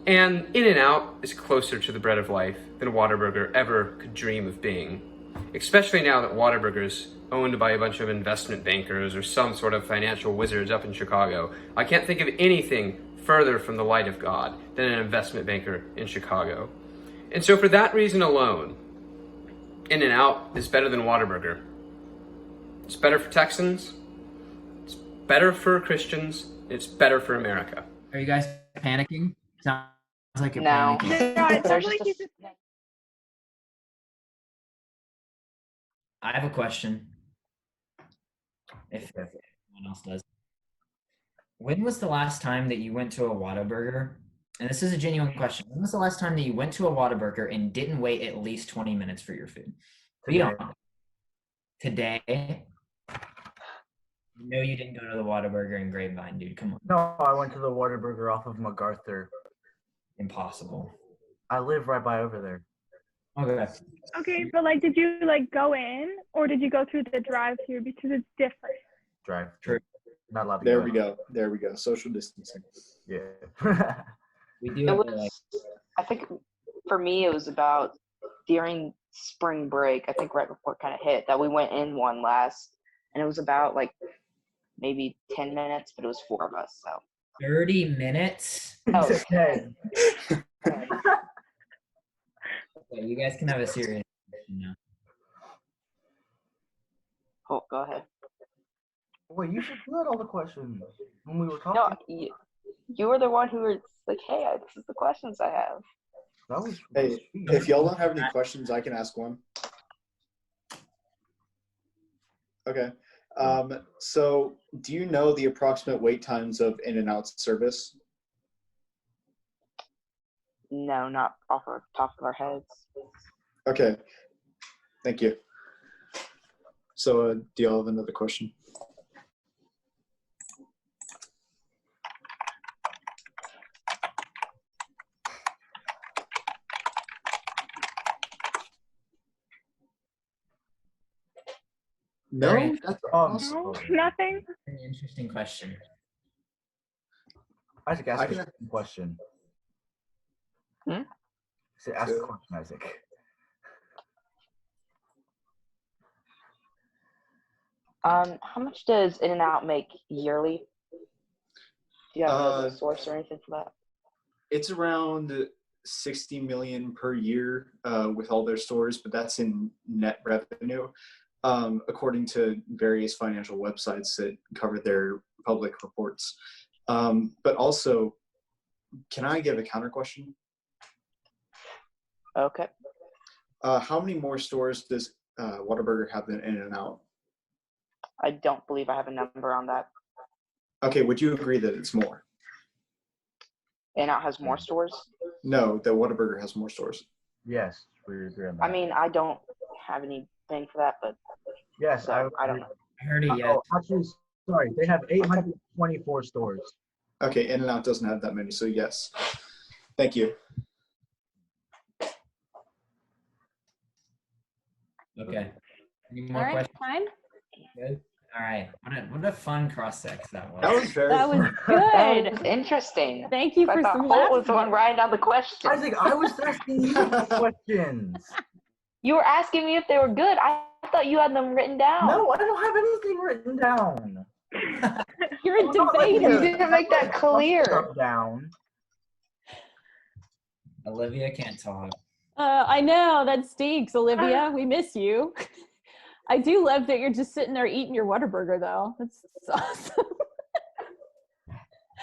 And In-N-Out is closer to the bread of life than Whataburger ever could dream of being. Especially now that Whataburger's owned by a bunch of investment bankers or some sort of financial wizards up in Chicago. I can't think of anything further from the light of God than an investment banker in Chicago. And so for that reason alone, In-N-Out is better than Whataburger. It's better for Texans, it's better for Christians, it's better for America. Are you guys panicking? Sounds like you're No. panicking. No, it There's sounds like just he's a- just I have a question. If anyone else does. When was the last time that you went to a Whataburger? And this is a genuine question. When was the last time that you went to a Whataburger and didn't wait at least 20 minutes for your food? Be honest. Today? No, you didn't go to the Whataburger in Grapevine, dude. Come on. No, I went to the Whataburger off of MacArthur. Impossible. I live right by over there. Okay. okay, but like, did you like go in or did you go through the drive-through because it's different? Drive. True. Not allowed to There go. we go. There we go. Social distancing. Yeah. We do It have to, was, like, I think for me, it was about during spring break, I think right before it kind of hit, that we went in one last, and it was about like maybe 10 minutes, but it was 4 of us, so. 30 minutes? Oh, Okay. Okay, you guys can have a serious question now. oh, go ahead. Wait, you should put all the questions when we were talking. No, you were the one who was like, hey, this is the questions I have. That was Hey, if y'all don't have any questions, I can ask one. Okay. So do you know the approximate wait times of In-N-Out service? No, not off the top of our heads. Okay. Thank you. So do y'all have another question? No, Very- that's No, awesome. nothing. An interesting question. Isaac, I ask can- a question. Hmm? Say, ask the Sure. question, Isaac. How much does In-N-Out make yearly? Do you have a source or anything for that? It's around 60 million per year with all their stores, but that's in net revenue, according to various financial websites that cover their public reports. But also, can I give a counter question? Okay. How many more stores does Whataburger have than In-N-Out? I don't believe I have a number on that. Okay, would you agree that it's more? In-N-Out has more stores? No, that Whataburger has more stores. Yes, we agree on that. I mean, I don't have anything for that, but yes, so I don't know. I heard it yet. Oh, actually, sorry, they have 824 stores. Okay, In-N-Out doesn't have that many, so yes. Thank you. Okay. Any All more right, questions? time. Good. All right. What a fun cross sex that was. That was very That was fun. That was good. interesting. Thank you I for thought some Holt was the laughs. one writing down the questions. Isaac, I was asking you questions. You were asking me if they were good. I thought you had them written down. No, I don't have anything written down. You're a I'm not letting You debater. didn't make that clear. Stuff down. Olivia can't talk. I know, that stinks, Olivia. We miss you. I do love that you're just sitting there eating your Whataburger, though. That's awesome.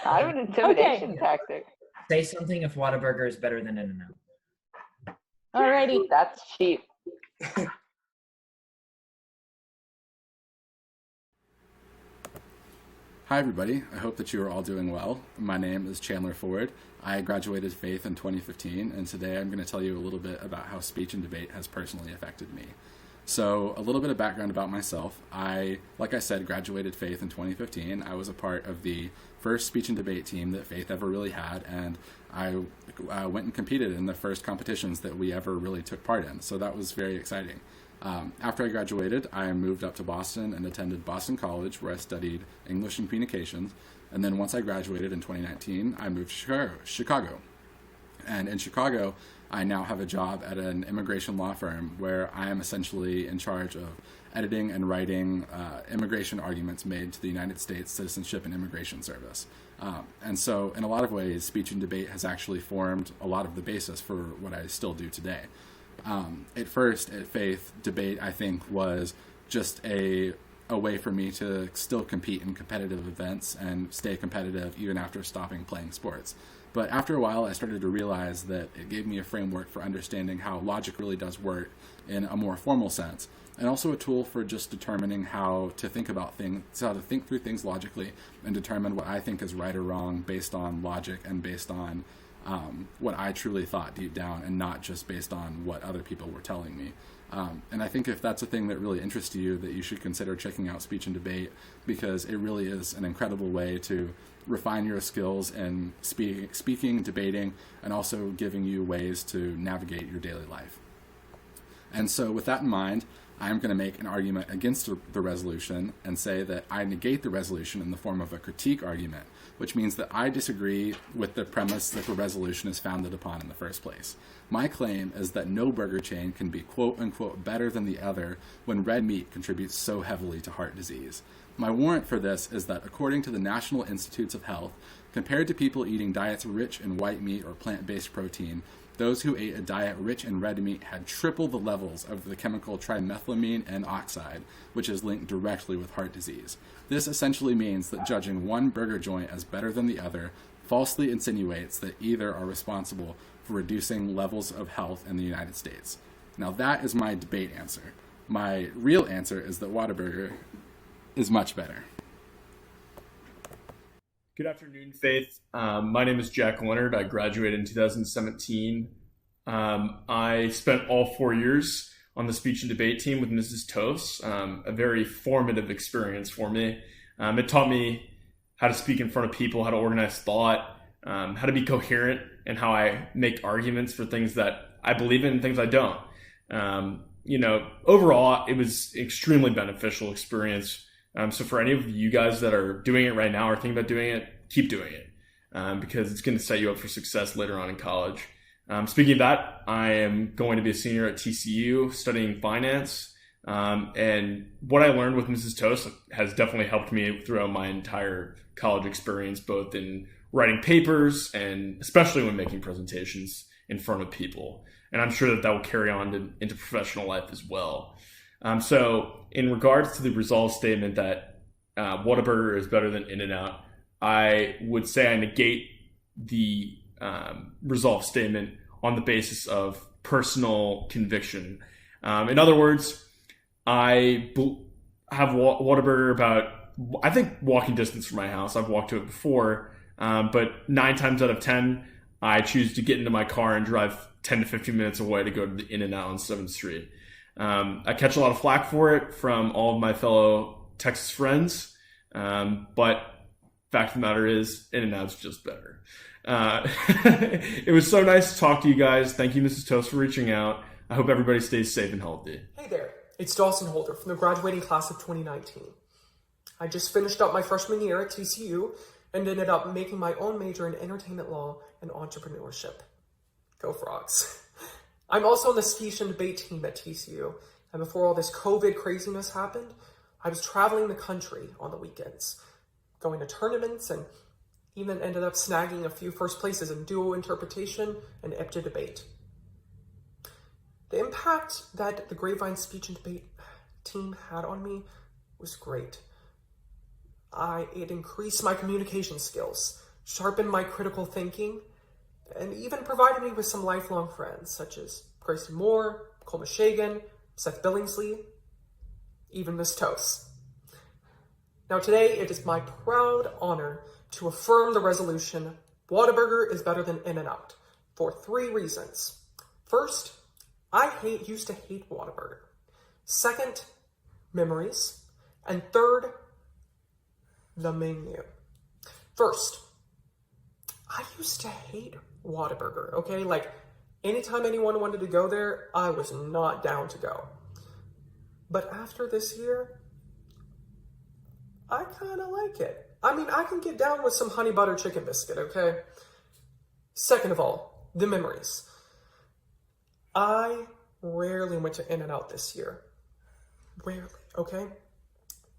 Kind of an intimidation tactic. Say something if Whataburger is better than In-N-Out. Alrighty. That's cheap. Hi everybody, I hope that you are all doing well. My name is Chandler Ford. I graduated Faith in 2015, and today I'm going to tell you a little bit about how speech and debate has personally affected me. So a little bit of background about myself. Like I said, graduated Faith in 2015. I was a part of the first speech and debate team that Faith ever really had, and I went and competed in the first competitions that we ever really took part in. So that was very exciting. After I graduated, I moved up to Boston and attended Boston College, where I studied English and Communications. And then once I graduated in 2019, I moved to Chicago. And in Chicago, I now have a job at an immigration law firm where I am essentially in charge of editing and writing immigration arguments made to the United States Citizenship and Immigration Service. And so in a lot of ways, speech and debate has actually formed a lot of the basis for what I still do today. At first, at Faith, debate, I think, was just a way for me to still compete in competitive events and stay competitive even after stopping playing sports. But after a while, I started to realize that it gave me a framework for understanding how logic really does work in a more formal sense, and also a tool for just determining how to think about things, how to think through things logically and determine what I think is right or wrong based on logic and based on what I truly thought deep down, and not just based on what other people were telling me. And I think if that's a thing that really interests you, that you should consider checking out Speech and Debate, because it really is an incredible way to refine your skills in speaking, debating, and also giving you ways to navigate your daily life. And so with that in mind, I'm going to make an argument against the resolution and say that I negate the resolution in the form of a critique argument, which means that I disagree with the premise that the resolution is founded upon in the first place. My claim is that no burger chain can be quote-unquote better than the other when red meat contributes so heavily to heart disease. My warrant for this is that according to the National Institutes of Health, compared to people eating diets rich in white meat or plant-based protein, those who ate a diet rich in red meat had triple the levels of the chemical trimethylamine N oxide, which is linked directly with heart disease. This essentially means that judging one burger joint as better than the other falsely insinuates that either are responsible for reducing levels of health in the United States. Now that is my debate answer. My real answer is that Whataburger is much better. Good afternoon, Faith. My name is Jack Leonard. I graduated in 2017. I spent all 4 years on the speech and debate team with Mrs. Toast, a very formative experience for me. It taught me how to speak in front of people, how to organize thought, how to be coherent, and how I make arguments for things that I believe in and things I don't. Overall, it was an extremely beneficial experience. So for any of you guys that are doing it right now or thinking about doing it, keep doing it because it's going to set you up for success later on in college. Speaking of that, I am going to be a senior at TCU studying finance. And what I learned with Mrs. Toast has definitely helped me throughout my entire college experience, both in writing papers and especially when making presentations in front of people. And I'm sure that will carry on into professional life as well. So in regards to the resolve statement that Whataburger is better than In-N-Out, I would say I negate the resolve statement on the basis of personal conviction. In other words, I have Whataburger about, I think, walking distance from my house. I've walked to it before, but 9 times out of 10, I choose to get into my car and drive 10 to 15 minutes away to go to the In-N-Out on 7th Street. I catch a lot of flack for it from all of my fellow Texas friends, but fact of the matter is, In-N-Out's just better. It was so nice to talk to you guys. Thank you, Mrs. Toast, for reaching out. I hope everybody stays safe and healthy. Hey there, it's Dawson Holder from the graduating class of 2019. I just finished up my freshman year at TCU and ended up making my own major in entertainment law and entrepreneurship. Go Frogs. I'm also on the speech and debate team at TCU, and before all this COVID craziness happened, I was traveling the country on the weekends, going to tournaments, and even ended up snagging a few first places in duo interpretation and EPTA debate. The impact that the Grapevine speech and debate team had on me was great. It increased my communication skills, sharpened my critical thinking, and even provided me with some lifelong friends, such as Gracie Moore, Cole Mishagan, Seth Billingsley, even Miss Toast. Now today, it is my proud honor to affirm the resolution, Whataburger is better than In-N-Out, for 3 reasons. First, I used to hate Whataburger. Second, memories. And third, the menu. First, I used to hate Whataburger, okay? Like, anytime anyone wanted to go there, I was not down to go. But after this year, I kind of like it. I mean, I can get down with some honey butter chicken biscuit, okay? Second of all, the memories. I rarely went to In-N-Out this year. Rarely, okay?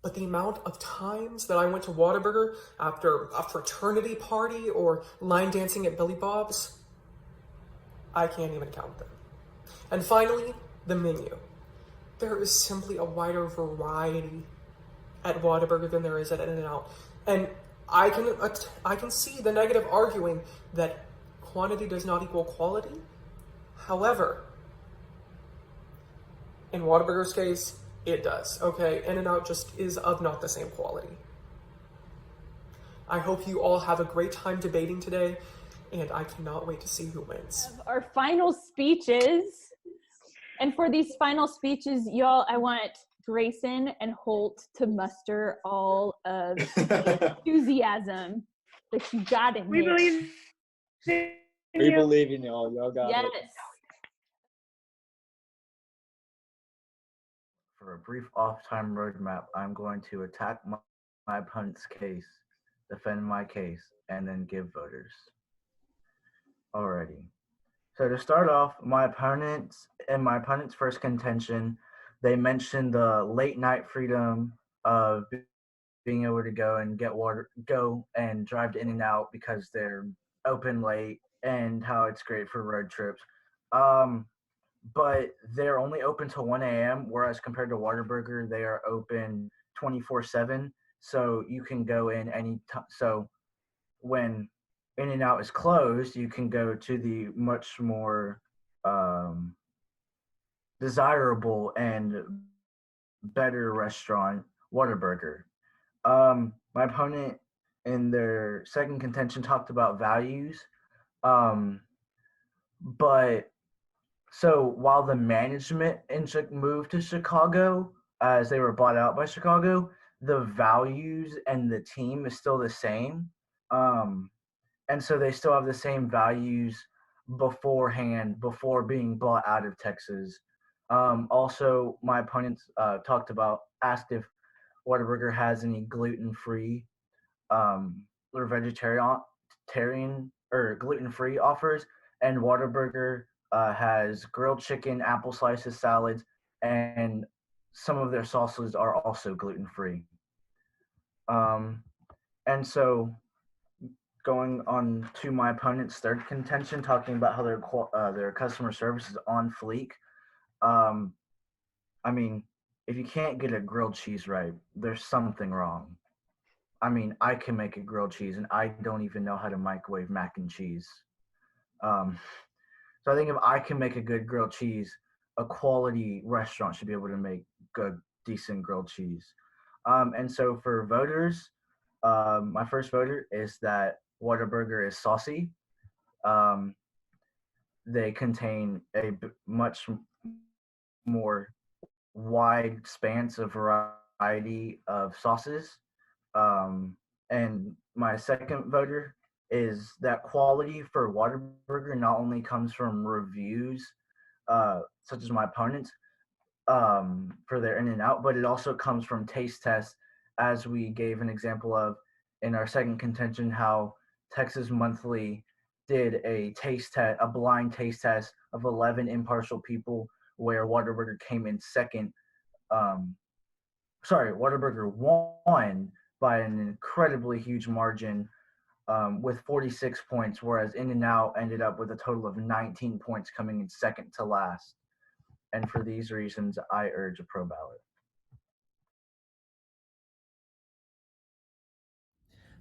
But the amount of times that I went to Whataburger after a fraternity party or line dancing at Billy Bob's, I can't even count them. And finally, the menu. There is simply a wider variety at Whataburger than there is at In-N-Out. And I can see the negative arguing that quantity does not equal quality. However, in Whataburger's case, it does, okay? In-N-Out just is of not the same quality. I hope you all have a great time debating today, and I cannot wait to see who wins. Our final speeches. And for these final speeches, y'all, I want Grayson and Holt to muster all of the enthusiasm that you got in We here. believe in We you. believe in y'all. Y'all got Yes. it. For a brief off-time roadmap, I'm going to attack my opponent's case, defend my case, and then give voters. Alrighty. So to start off, my opponent's first contention, they mentioned the late night freedom of being able to go and drive to In-N-Out because they're open late and how it's great for road trips. But they're only open till 1 a.m., whereas compared to Whataburger, they are open 24/7. So you can go in any time. So when In-N-Out is closed, you can go to the much more desirable and better restaurant, Whataburger. My opponent in their second contention talked about values. But so while the management moved to Chicago, as they were bought out by Chicago, the values and the team is still the same. And so they still have the same values beforehand, before being bought out of Texas. Also, my opponents asked if Whataburger has any gluten-free or vegetarian or gluten-free offers, and Whataburger has grilled chicken, apple slices, salads, and some of their sauces are also gluten-free. And so going on to my opponent's third contention, talking about how their customer service is on fleek. I mean, if you can't get a grilled cheese right, there's something wrong. I mean, I can make a grilled cheese, and I don't even know how to microwave mac and cheese. So I think if I can make a good grilled cheese, a quality restaurant should be able to make good, decent grilled cheese. And so for voters, my first voter is that Whataburger is saucy. They contain a much more wide span of variety of sauces. And my second voter is that quality for Whataburger not only comes from reviews, such as my opponents, for their In-N-Out, but it also comes from taste tests, as we gave an example of in our second contention, how Texas Monthly did a blind taste test of 11 impartial people, where Whataburger came in second. Whataburger won by an incredibly huge margin, with 46 points, whereas In-N-Out ended up with a total of 19 points, coming in second to last. And for these reasons, I urge a pro ballot.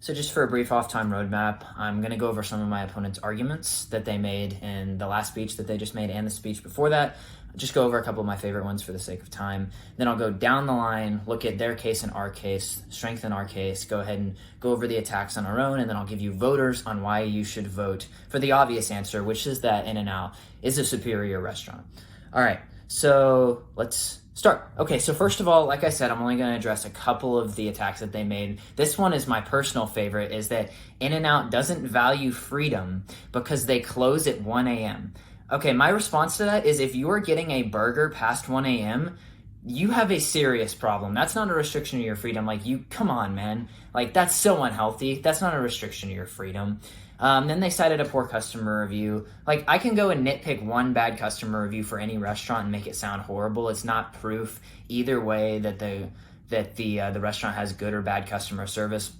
So just for a brief off-time roadmap, I'm going to go over some of my opponent's arguments that they made in the last speech that they just made and the speech before that. I'll just go over a couple of my favorite ones for the sake of time. Then I'll go down the line, look at their case and our case, strengthen our case, go ahead and go over the attacks on our own, and then I'll give you voters on why you should vote for the obvious answer, which is that In-N-Out is a superior restaurant. All right, so let's Start. Okay, so first of all, like I said, I'm only going to address a couple of the attacks that they made. This one is my personal favorite, is that In-N-Out doesn't value freedom because they close at 1 a.m. Okay, my response to that is if you are getting a burger past 1 a.m., you have a serious problem. That's not a restriction of your freedom. Like, come on, man. Like, that's so unhealthy. That's not a restriction of your freedom. Then they cited a poor customer review. Like, I can go and nitpick one bad customer review for any restaurant and make it sound horrible. It's not proof either way that the restaurant has good or bad customer service.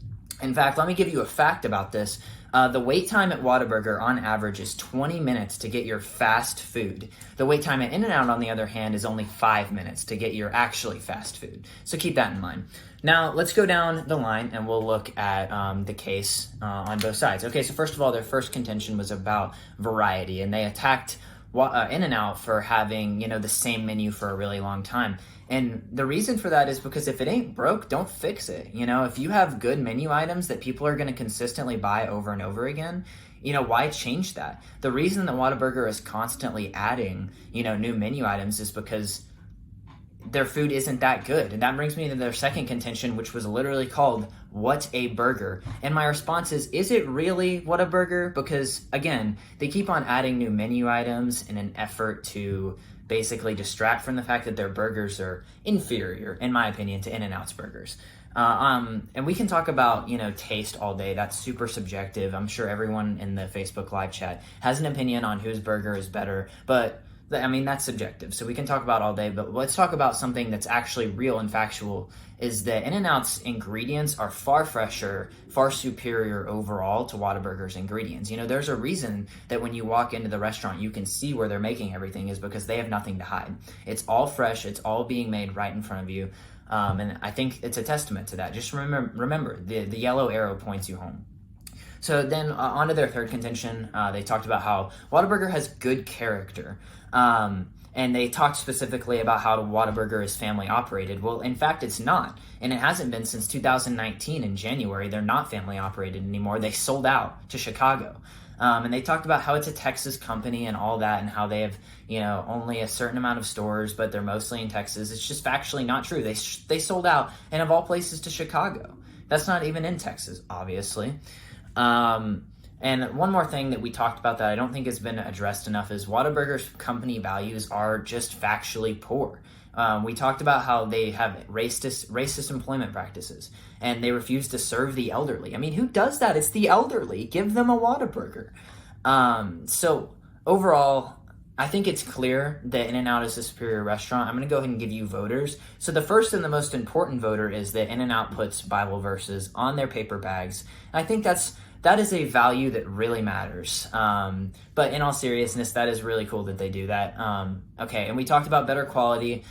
In fact, let me give you a fact about this. The wait time at Whataburger on average is 20 minutes to get your fast food. The wait time at In-N-Out, on the other hand, is only 5 minutes to get your actually fast food. So keep that in mind. Now, let's go down the line and we'll look at the case on both sides. Okay, so first of all, their first contention was about variety, and they attacked In-N-Out for having, the same menu for a really long time. And the reason for that is because if it ain't broke, don't fix it. If you have good menu items that people are going to consistently buy over and over again, why change that? The reason that Whataburger is constantly adding, new menu items is because their food isn't that good. And that brings me to their second contention, which was literally called "What a Burger?" And my response is it really what a burger? Because again, they keep on adding new menu items in an effort to basically distract from the fact that their burgers are inferior, in my opinion, to In-N-Out's burgers. And we can talk about, taste all day. That's super subjective. I'm sure everyone in the Facebook live chat has an opinion on whose burger is better, but that's subjective. So we can talk about all day, but let's talk about something that's actually real and factual, is that In-N-Out's ingredients are far fresher, far superior overall to Whataburger's ingredients. There's a reason that when you walk into the restaurant, you can see where they're making everything, is because they have nothing to hide. It's all fresh. It's all being made right in front of you. And I think it's a testament to that. Just remember the yellow arrow points you home. So then on to their third contention, they talked about how Whataburger has good character. And they talked specifically about how Whataburger is family operated. Well, in fact, it's not. And it hasn't been since 2019 in January. They're not family operated anymore. They sold out to Chicago. And they talked about how it's a Texas company and all that, and how they have, only a certain amount of stores, but they're mostly in Texas. It's just factually not true. They sold out, and of all places, to Chicago. That's not even in Texas, obviously. And one more thing that we talked about that I don't think has been addressed enough is Whataburger's company values are just factually poor. We talked about how they have racist employment practices, and they refuse to serve the elderly. Who does that? It's the elderly. Give them a Whataburger. So overall, I think it's clear that In-N-Out is a superior restaurant. I'm going to go ahead and give you voters. So the first and the most important voter is that In-N-Out puts Bible verses on their paper bags. And I think that is a value that really matters. But in all seriousness, that is really cool that they do that. Okay, and we talked about better quality.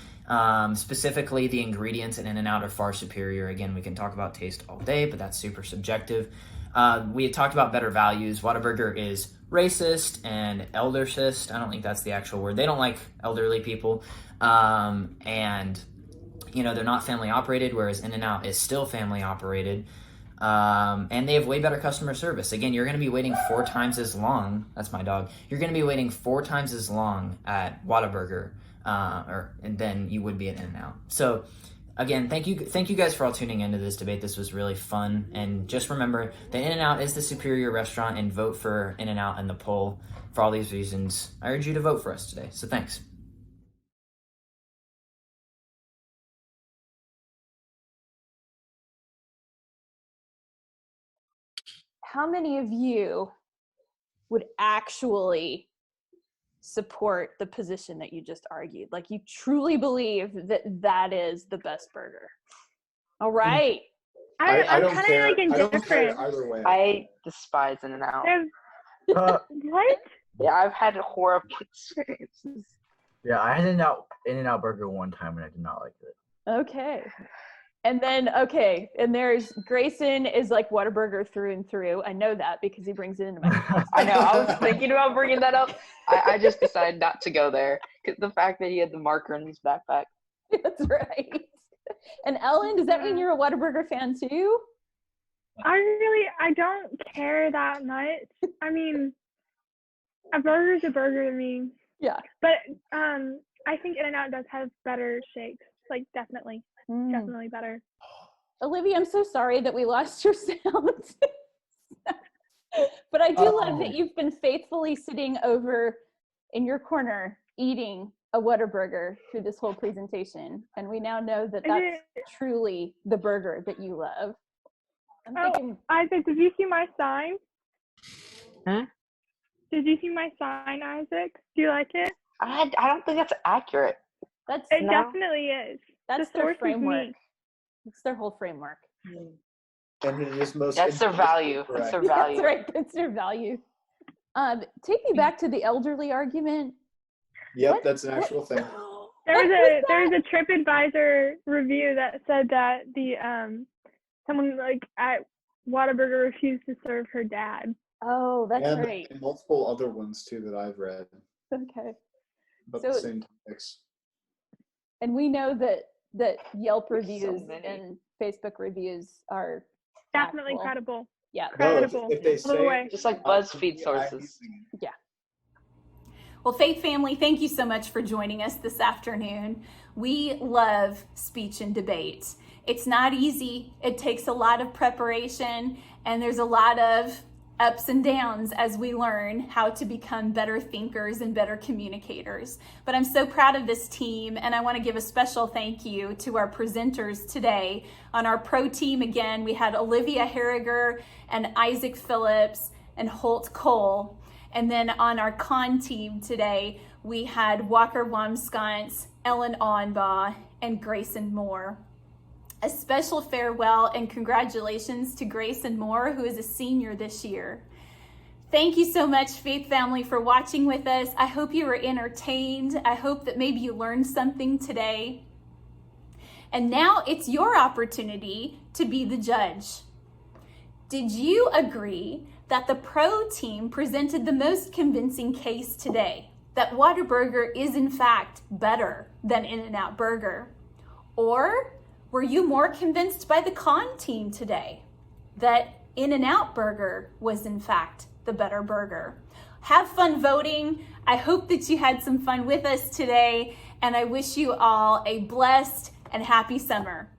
Specifically, the ingredients in In-N-Out are far superior. Again, we can talk about taste all day, but that's super subjective. We had talked about better values. Whataburger is racist and eldercist. I don't think that's the actual word. They don't like elderly people. And, they're not family operated, whereas In-N-Out is still family operated. And they have way better customer service. Again, you're going to be waiting 4 times as long. That's my dog. You're going to be waiting 4 times as long at Whataburger, and then you would be at In-N-Out. So again, thank you guys for all tuning into this debate. This was really fun. And just remember that In-N-Out is the superior restaurant, and vote for In-N-Out in the poll. For all these reasons, I urge you to vote for us today. So thanks. How many of you would actually support the position that you just argued? Like, you truly believe that is the best burger? All right. I'm kind of like indifferent. Either way. I despise In-N-Out. What? Yeah, I've had horrible experiences. Yeah, I had an In-N-Out burger one time and I did not like it. Okay. And then, and there's Grayson is like Whataburger through and through. I know that because he brings it into my house. I know. I was thinking about bringing that up. I just decided not to go there because the fact that he had the marker in his backpack. That's right. And Ellen, does that mean you're a Whataburger fan too? I don't care that much. A burger's a burger to me. Yeah. But I think In-N-Out does have better shakes. Like, definitely better. Olivia, I'm so sorry that we lost your sound. But I do love that you've been faithfully sitting over in your corner eating a Whataburger through this whole presentation. And we now know that that's truly the burger that you love. Isaac, did you see my sign? Huh? Did you see my sign, Isaac? Do you like it? I don't think that's accurate. It definitely is. That's The their source is framework. me. It's their whole framework. And it is most. That's their value. That's their value. That's right. That's their value. Take me back to the elderly argument. Yep, that's an actual thing. There's a TripAdvisor review that said that someone like at Whataburger refused to serve her dad. Oh, that's right. And multiple other ones too that I've read. Okay. About So- the same topics. And we know that Yelp reviews and Facebook reviews are Definitely factual. credible. Yeah. Credible. if they All the say way. Just like BuzzFeed sources. Yeah. Well, Faith family, thank you so much for joining us this afternoon. We love speech and debate. It's not easy. It takes a lot of preparation, and there's a lot of ups and downs as we learn how to become better thinkers and better communicators. But I'm so proud of this team, and I want to give a special thank you to our presenters today. On our pro team, again, we had Olivia Harriger and Isaac Phillips and Holt Cole. And then on our con team today, we had Walker Wamsconce, Ellen Onbaugh, and Grayson Moore. A special farewell and congratulations to Grayson Moore, who is a senior this year. Thank you so much, Faith family, for watching with us. I hope you were entertained. I hope that maybe you learned something today. And now it's your opportunity to be the judge. Did you agree that the pro team presented the most convincing case today, that Whataburger is in fact better than In-N-Out Burger? Or were you more convinced by the con team today that In-N-Out Burger was in fact the better burger? Have fun voting. I hope that you had some fun with us today, and I wish you all a blessed and happy summer.